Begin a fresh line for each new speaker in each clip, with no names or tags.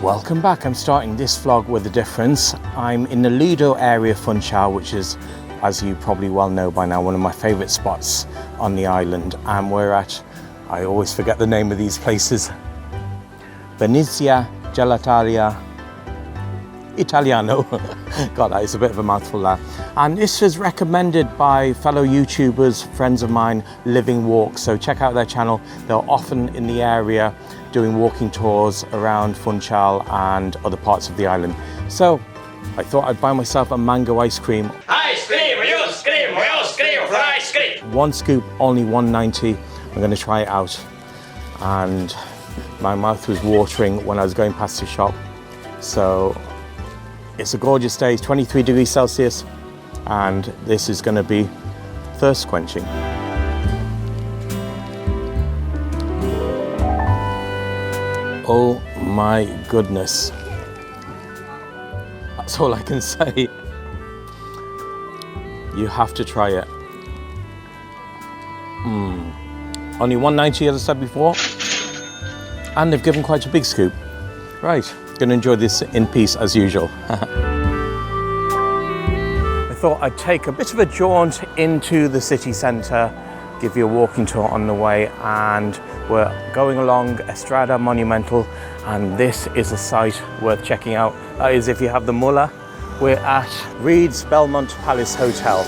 Welcome back. I'm starting this vlog with a difference. I'm in the Lido area of Funchal, which is, as you probably well know by now, one of my favorite spots on the island. And we're at, I always forget the name of these places, Venezia, Gelataria, Italiano. God, that is a bit of a mouthful there. And this was recommended by fellow YouTubers, friends of mine, Living Walks. So check out their channel. They're often in the area doing walking tours around Funchal and other parts of the island. So I thought I'd buy myself a mango ice cream.
Ice cream, ice cream, ice cream, ice cream.
One scoop, only $1.90. I'm going to try it out. And my mouth was watering when I was going past the shop. So it's a gorgeous day, it's 23 degrees Celsius, and this is going to be thirst quenching. Oh my goodness. That's all I can say. You have to try it. Only $1.90 as I said before. And they've given quite a big scoop. Right, gonna enjoy this in peace as usual. I thought I'd take a bit of a jaunt into the city centre, give you a walking tour on the way, and we're going along Estrada Monumental, and this is a site worth checking out. That is if you have the mullah. We're at Reed's Belmont Palace Hotel,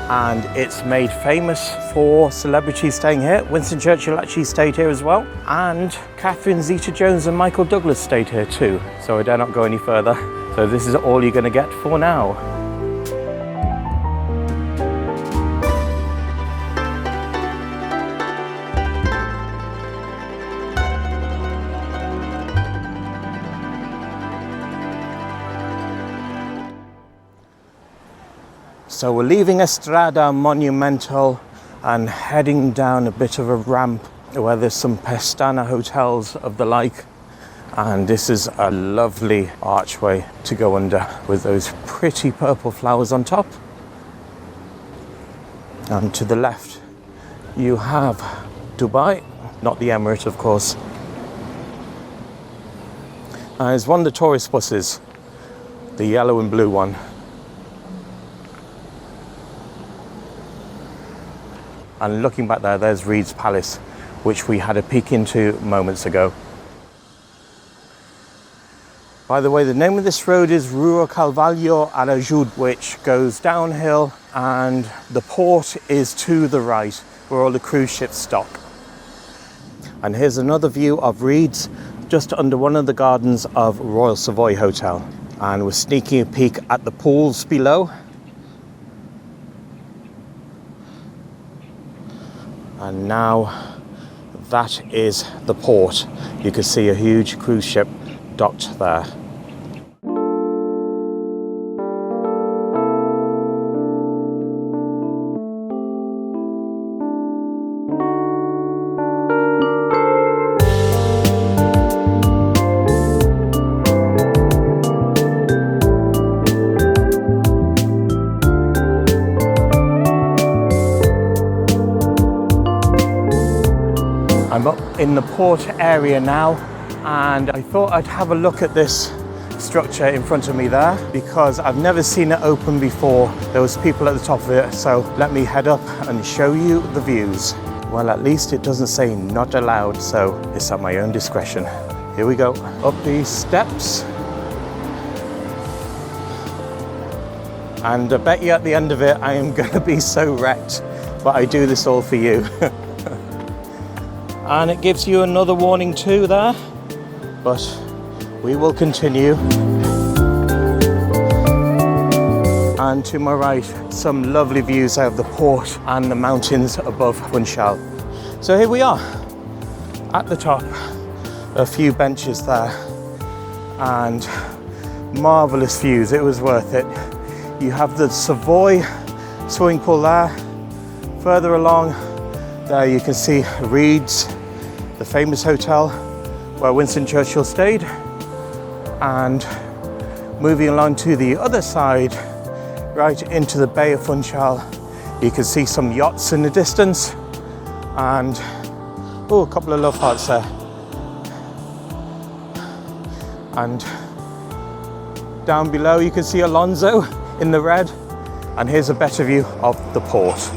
and it's made famous for celebrities staying here. Winston Churchill actually stayed here as well, and Catherine Zeta-Jones and Michael Douglas stayed here too. So I dare not go any further. So this is all you're gonna get for now. So we're leaving Estrada Monumental and heading down a bit of a ramp where there's some Pestana hotels of the like. And this is a lovely archway to go under with those pretty purple flowers on top. And to the left, you have Dubai, not the Emirates, of course. And it's one of the tourist buses, the yellow and blue one. And looking back there, there's Reed's Palace, which we had a peek into moments ago. By the way, the name of this road is Rua Carvalho Arajud, which goes downhill, and the port is to the right, where all the cruise ships stop. And here's another view of Reed's, just under one of the gardens of Royal Savoy Hotel. And we're sneaking a peek at the pools below. And now that is the port. You can see a huge cruise ship docked there. I'm up in the port area now, and I thought I'd have a look at this structure in front of me there because I've never seen it open before. There was people at the top of it, so let me head up and show you the views. Well, at least it doesn't say not allowed, so it's at my own discretion. Here we go, up these steps. And I bet you at the end of it I am gonna be so wrecked, but I do this all for you. And it gives you another warning too there, but we will continue. And to my right, some lovely views out of the port and the mountains above Funchal. So here we are at the top, a few benches there, and marvelous views. It was worth it. You have the Savoy swimming pool there. Further along there you can see Reed's, the famous hotel where Winston Churchill stayed. And moving along to the other side, right into the Bay of Funchal, you can see some yachts in the distance, and a couple of love hearts there. And down below you can see Alonso in the red. And here's a better view of the port.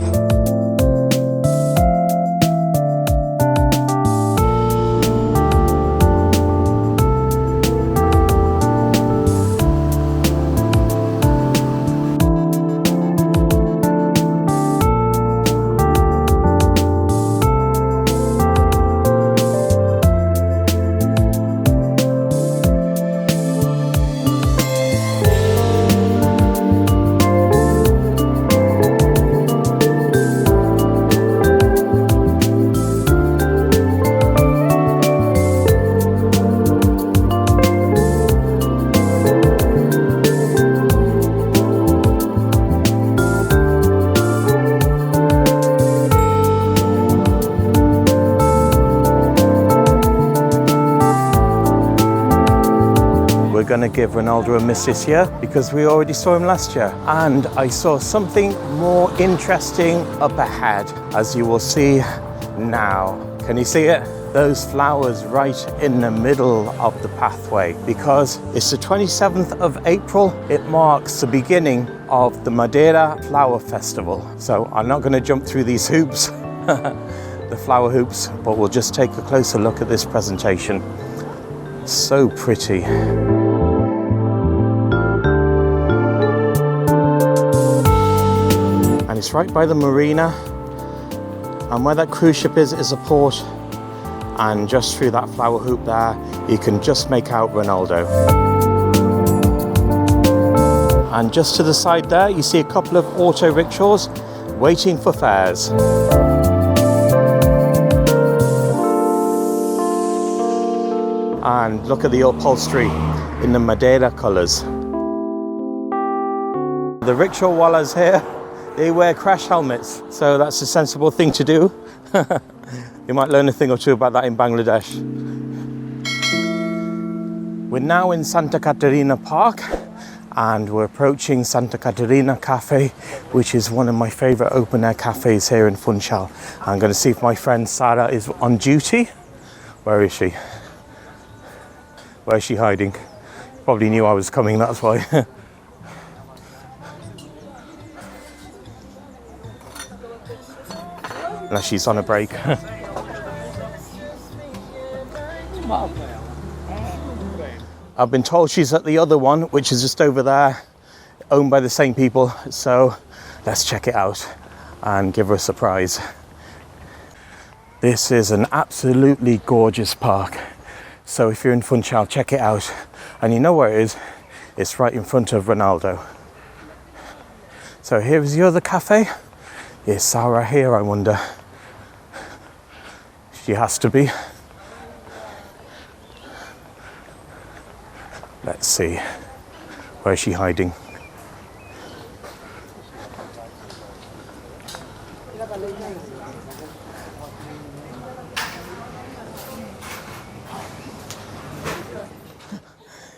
We're going to give Ronaldo a miss this year because we already saw him last year. And I saw something more interesting up ahead, as you will see now. Can you see it? Those flowers right in the middle of the pathway, because it's the 27th of April. It marks the beginning of the Madeira Flower Festival. So I'm not going to jump through these hoops, the flower hoops, but we'll just take a closer look at this presentation. So pretty. And it's right by the marina, and where that cruise ship is a port. And just through that flower hoop there, you can just make out Ronaldo. And just to the side there, you see a couple of auto rickshaws waiting for fares. And look at the upholstery in the Madeira colours. The rickshaw wallahs here, they wear crash helmets, so that's a sensible thing to do. You might learn a thing or two about that in Bangladesh. We're now in Santa Catarina Park, and we're approaching Santa Catarina Café, which is one of my favourite open-air cafes here in Funchal. I'm going to see if my friend Sarah is on duty. Where is she? Where is she hiding? Probably knew I was coming, that's why. Unless she's on a break. I've been told she's at the other one, which is just over there, owned by the same people. So let's check it out and give her a surprise. This is an absolutely gorgeous park. So if you're in Funchal, check it out. And you know where it is? It's right in front of Ronaldo. So here's the other cafe. Is Sarah here, I wonder? She has to be. Let's see. Where is she hiding?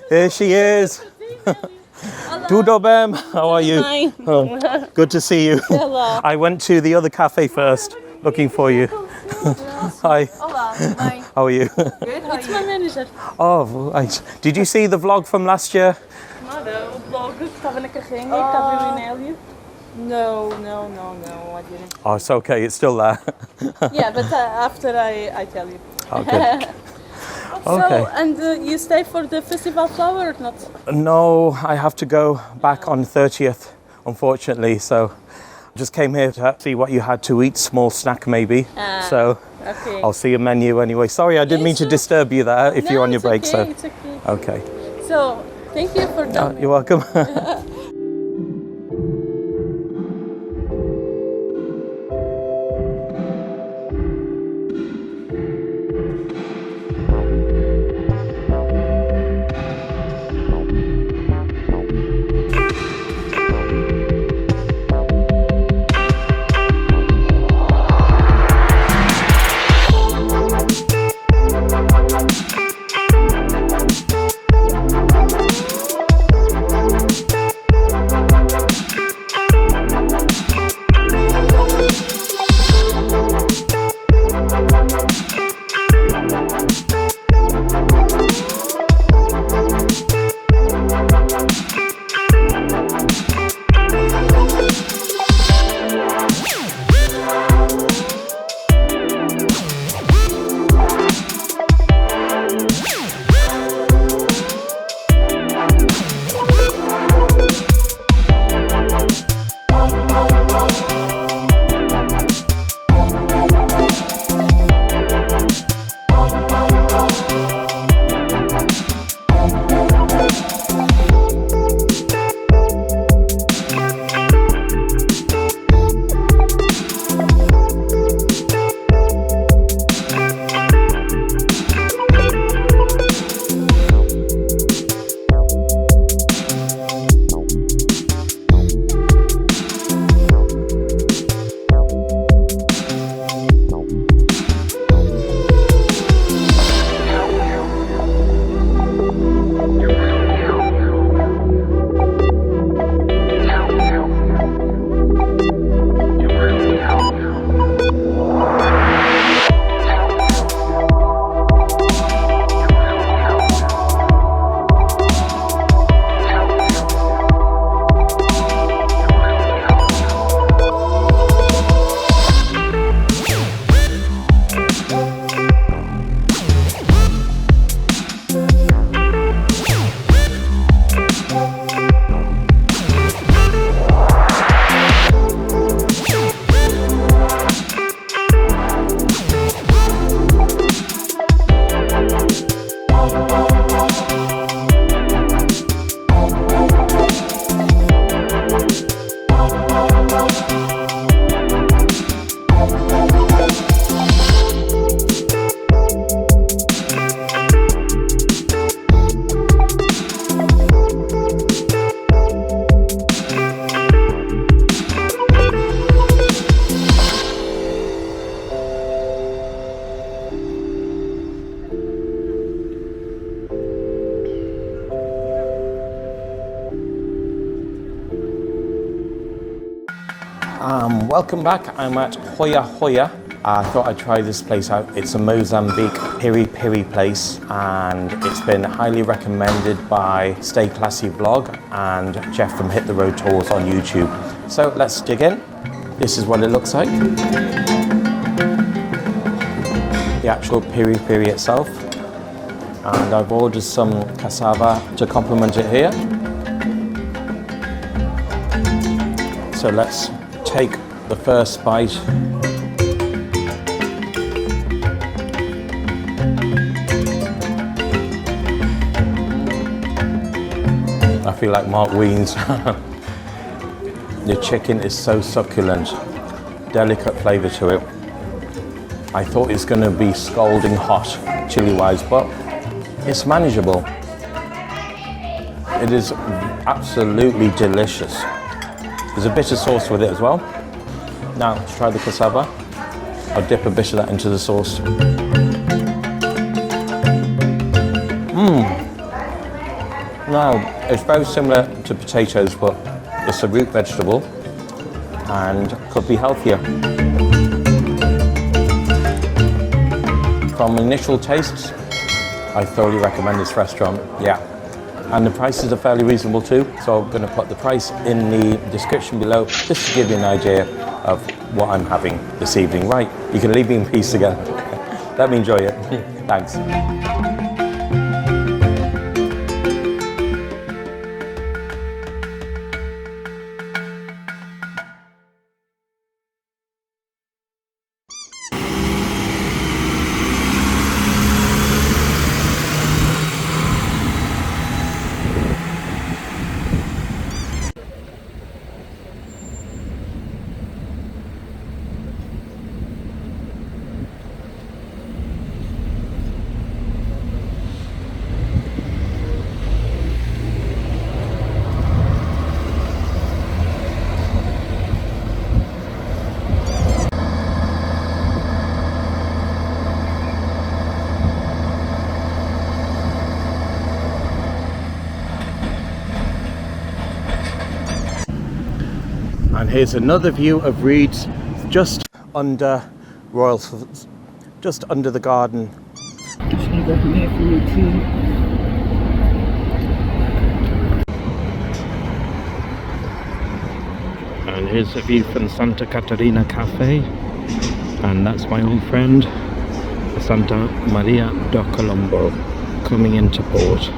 There she is. Tudo bem, how are you?
Hi.
Oh, good to see you.
Hello.
I went to the other cafe first, looking for you. Hi.
Olá, bem.
How are you?
Good, it's my manager.
Oh, right. Did you see the vlog from last year?
Nada, o blog estava na carrinha, estava eu e Nélio. No, I didn't.
Oh, it's okay, it's still there.
Yeah, but after I tell you.
Okay.
So, and you stay for the festival flower or not?
No, I have to go back on 30th, unfortunately. So just came here to see what you had to eat, small snack maybe. So
Okay.
I'll see a menu anyway. Sorry, I didn't mean to disturb you there if you're on your break.
Okay, it's okay.
Okay.
So, thank you for that.
You're welcome. Welcome back. I'm at Hoya Hoya. I thought I'd try this place out. It's a Mozambique Piri-Piri place, and it's been highly recommended by Stay Classy vlog and Jeff from Hit the Road Tours on YouTube. So let's dig in. This is what it looks like. The actual Piri-Piri itself. And I've ordered some cassava to complement it here. So let's take the first bite. I feel like Mark Wiens. The chicken is so succulent, delicate flavour to it. I thought it's going to be scalding hot, chili-wise, but it's manageable. It is absolutely delicious. There's a bit of sauce with it as well. Now, let's try the cassava. I'll dip a bit of that into the sauce. Now, it's very similar to potatoes, but it's a root vegetable and could be healthier. From initial tastes, I thoroughly recommend this restaurant, yeah. And the prices are fairly reasonable too, so I'm going to put the price in the description below just to give you an idea of what I'm having this evening. Right, you can leave me in peace again. Let me enjoy it. Thanks. And here's another view of Reeds, just under Royal, just under the garden. And here's a view from Santa Catarina Café, and that's my old friend Santa Maria do Colombo coming into port.